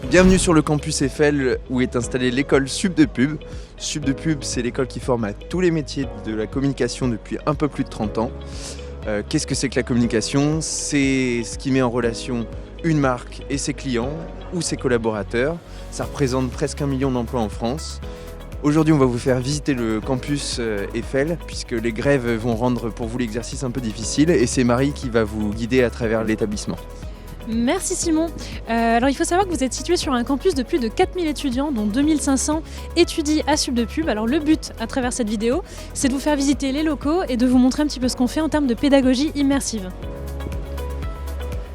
Bienvenue sur le campus Eiffel où est installée l'école Sup de Pub. Sup de Pub, c'est l'école qui forme à tous les métiers de la communication depuis un peu plus de 30 ans. Qu'est-ce que c'est que la communication? C'est ce qui met en relation une marque et ses clients ou ses collaborateurs. Ça représente presque 1 million d'emplois en France. Aujourd'hui, on va vous faire visiter le campus Eiffel puisque les grèves vont rendre pour vous l'exercice un peu difficile et c'est Marie qui va vous guider à travers l'établissement. Merci Simon. Alors il faut savoir que vous êtes situé sur un campus de plus de 4000 étudiants, dont 2500 étudient à Sup de Pub. Alors le but à travers cette vidéo, c'est de vous faire visiter les locaux et de vous montrer un petit peu ce qu'on fait en termes de pédagogie immersive.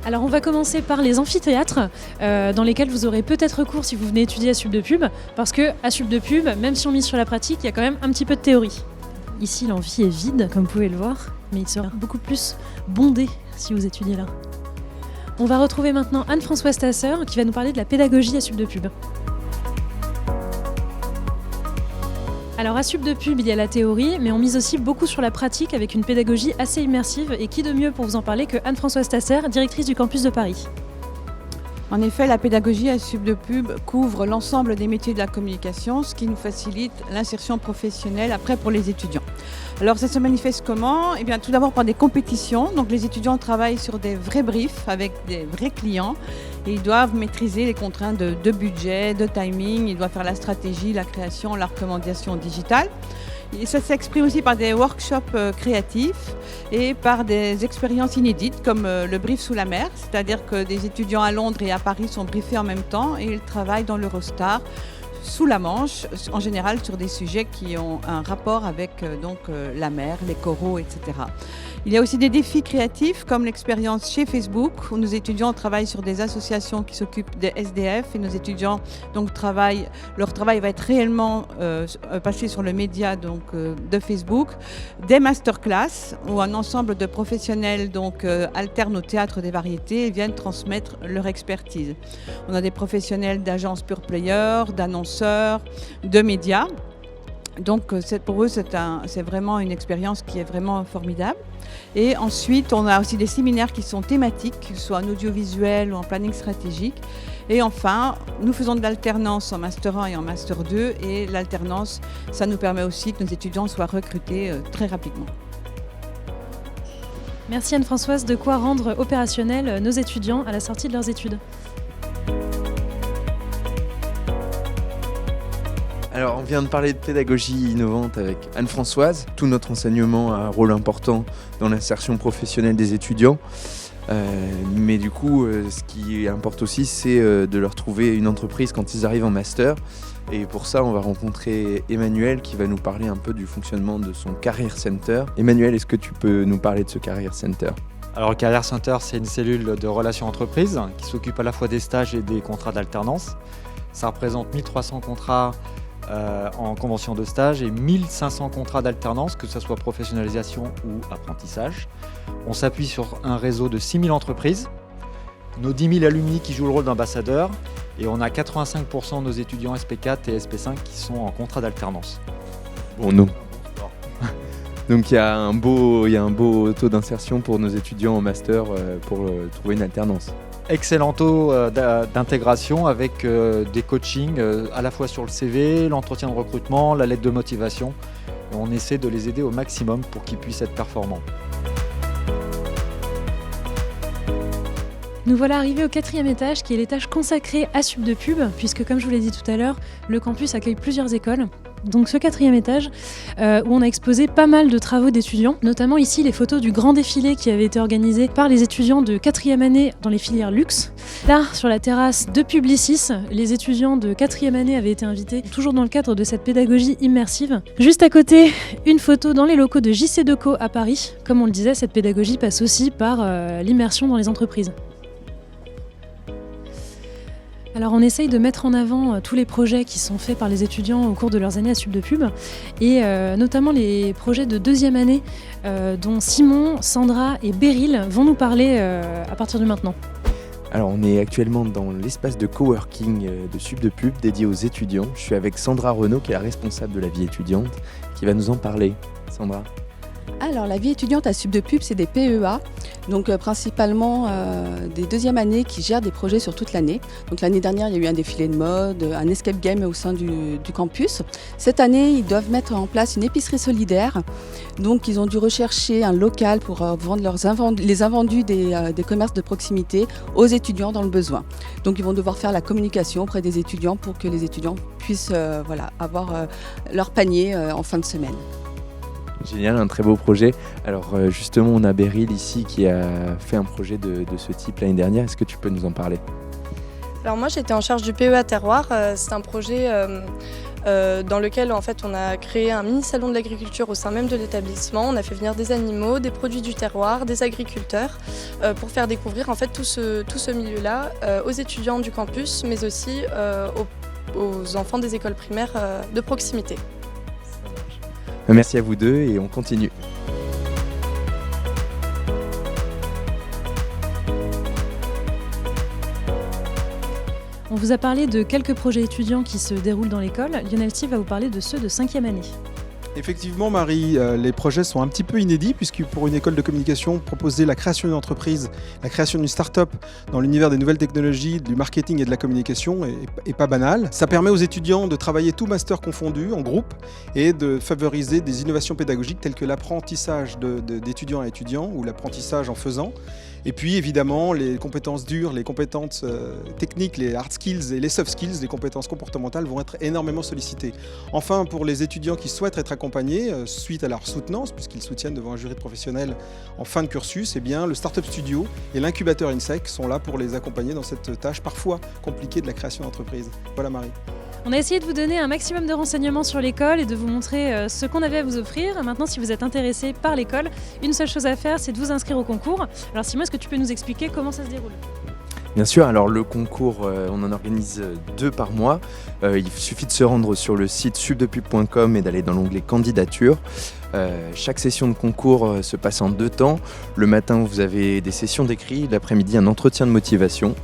Alors on va commencer par les amphithéâtres dans lesquels vous aurez peut-être cours si vous venez étudier à Sup de Pub, parce que à Sup de Pub, même si on mise sur la pratique, il y a quand même un petit peu de théorie. Ici l'amphi est vide, comme vous pouvez le voir, mais il sera beaucoup plus bondé si vous étudiez là. On va retrouver maintenant Anne-Françoise Tasser qui va nous parler de la pédagogie à Sup de Pub. Alors à Sup de Pub, il y a la théorie, mais on mise aussi beaucoup sur la pratique avec une pédagogie assez immersive. Et qui de mieux pour vous en parler que Anne-Françoise Tasser, directrice du campus de Paris. En effet, la pédagogie à Sup de Pub couvre l'ensemble des métiers de la communication, ce qui nous facilite l'insertion professionnelle après pour les étudiants. Alors ça se manifeste comment ? Eh bien, tout d'abord par des compétitions. Donc les étudiants travaillent sur des vrais briefs avec des vrais clients et ils doivent maîtriser les contraintes de budget, de timing, ils doivent faire la stratégie, la création, la recommandation digitale. Et ça s'exprime aussi par des workshops créatifs et par des expériences inédites comme le brief sous la mer, c'est-à-dire que des étudiants à Londres et à Paris sont briefés en même temps et ils travaillent dans l'Eurostar sous la Manche, en général sur des sujets qui ont un rapport avec la mer, les coraux, etc. Il y a aussi des défis créatifs comme l'expérience chez Facebook où nos étudiants travaillent sur des associations qui s'occupent des SDF et nos étudiants leur travail va être réellement passé sur le média de Facebook. Des masterclass où un ensemble de professionnels alternent au théâtre des variétés et viennent transmettre leur expertise. On a des professionnels d'agences pure player, d'annonceurs, de médias. Donc pour eux, c'est vraiment une expérience qui est vraiment formidable. Et ensuite, on a aussi des séminaires qui sont thématiques, que ce soit en audiovisuel ou en planning stratégique. Et enfin, nous faisons de l'alternance en Master 1 et en Master 2. Et l'alternance, ça nous permet aussi que nos étudiants soient recrutés très rapidement. Merci Anne-Françoise, de quoi rendre opérationnels nos étudiants à la sortie de leurs études. Alors, on vient de parler de pédagogie innovante avec Anne-Françoise. Tout notre enseignement a un rôle important dans l'insertion professionnelle des étudiants. Mais du coup, ce qui importe aussi, c'est de leur trouver une entreprise quand ils arrivent en master. Et pour ça, on va rencontrer Emmanuel qui va nous parler un peu du fonctionnement de son Career Center. Emmanuel, est-ce que tu peux nous parler de ce Career Center ? Alors le Career Center, c'est une cellule de relations entreprises qui s'occupe à la fois des stages et des contrats d'alternance. Ça représente 1300 contrats en convention de stage et 1500 contrats d'alternance, que ce soit professionnalisation ou apprentissage. On s'appuie sur un réseau de 6000 entreprises, nos 10 000 alumni qui jouent le rôle d'ambassadeurs et on a 85% de nos étudiants SP4 et SP5 qui sont en contrat d'alternance. Bon, non. Donc il y a un beau taux d'insertion pour nos étudiants en master pour trouver une alternance. Excellent taux d'intégration avec des coachings à la fois sur le CV, l'entretien de recrutement, la lettre de motivation. Et on essaie de les aider au maximum pour qu'ils puissent être performants. Nous voilà arrivés au 4e étage, qui est l'étage consacré à Sup de Pub, puisque comme je vous l'ai dit tout à l'heure, le campus accueille plusieurs écoles. Donc ce 4e étage, où on a exposé pas mal de travaux d'étudiants, notamment ici les photos du grand défilé qui avait été organisé par les étudiants de 4e année dans les filières luxe. Là, sur la terrasse de Publicis, les étudiants de 4e année avaient été invités, toujours dans le cadre de cette pédagogie immersive. Juste à côté, une photo dans les locaux de JC Decaux à Paris. Comme on le disait, cette pédagogie passe aussi par l'immersion dans les entreprises. Alors on essaye de mettre en avant tous les projets qui sont faits par les étudiants au cours de leurs années à Sup de Pub et notamment les projets de 2e année dont Simon, Sandra et Beryl vont nous parler à partir de maintenant. Alors on est actuellement dans l'espace de coworking de Sup de Pub dédié aux étudiants. Je suis avec Sandra Renaud qui est la responsable de la vie étudiante qui va nous en parler. Sandra ? Alors la vie étudiante à Sup de Pub, c'est des PEA. Donc principalement des deuxièmes années qui gèrent des projets sur toute l'année. Donc l'année dernière, il y a eu un défilé de mode, un escape game au sein du campus. Cette année, ils doivent mettre en place une épicerie solidaire. Donc ils ont dû rechercher un local pour vendre les invendus des commerces de proximité aux étudiants dans le besoin. Donc ils vont devoir faire la communication auprès des étudiants pour que les étudiants puissent avoir leur panier en fin de semaine. Génial, un très beau projet. Alors justement, on a Beryl ici qui a fait un projet de ce type l'année dernière. Est-ce que tu peux nous en parler ? Alors moi j'étais en charge du PEA Terroir. C'est un projet dans lequel en fait on a créé un mini salon de l'agriculture au sein même de l'établissement. On a fait venir des animaux, des produits du terroir, des agriculteurs pour faire découvrir en fait tout ce milieu-là aux étudiants du campus, mais aussi aux enfants des écoles primaires de proximité. Merci à vous deux et on continue. On vous a parlé de quelques projets étudiants qui se déroulent dans l'école. Lionel Steve va vous parler de ceux de 5e année. Effectivement Marie, les projets sont un petit peu inédits puisque pour une école de communication, proposer la création d'une entreprise, la création d'une start-up dans l'univers des nouvelles technologies, du marketing et de la communication est pas banal. Ça permet aux étudiants de travailler tout master confondu en groupe et de favoriser des innovations pédagogiques telles que l'apprentissage d'étudiant à étudiant ou l'apprentissage en faisant. Et puis évidemment les compétences dures, les compétences techniques, les hard skills et les soft skills, les compétences comportementales vont être énormément sollicitées. Enfin, pour les étudiants qui souhaitent être accompagnés suite à leur soutenance, puisqu'ils soutiennent devant un jury de professionnels en fin de cursus, eh bien, le Startup Studio et l'incubateur INSEC sont là pour les accompagner dans cette tâche parfois compliquée de la création d'entreprise. Voilà Marie. On a essayé de vous donner un maximum de renseignements sur l'école et de vous montrer ce qu'on avait à vous offrir. Maintenant, si vous êtes intéressé par l'école, une seule chose à faire, c'est de vous inscrire au concours. Alors Simon, est-ce que tu peux nous expliquer comment ça se déroule ? Bien sûr, alors le concours, on en organise 2 par mois. Il suffit de se rendre sur le site subdepub.com et d'aller dans l'onglet candidature. Chaque session de concours se passe en 2 temps. Le matin, vous avez des sessions d'écrit, l'après-midi, un entretien de motivation.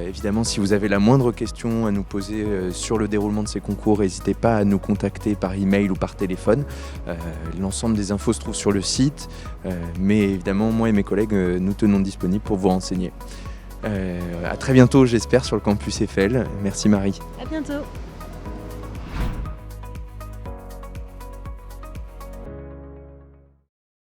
Évidemment, si vous avez la moindre question à nous poser sur le déroulement de ces concours, n'hésitez pas à nous contacter par email ou par téléphone. L'ensemble des infos se trouve sur le site, mais évidemment, moi et mes collègues, nous tenons disponibles pour vous renseigner. À très bientôt, j'espère, sur le campus Eiffel. Merci Marie. À bientôt.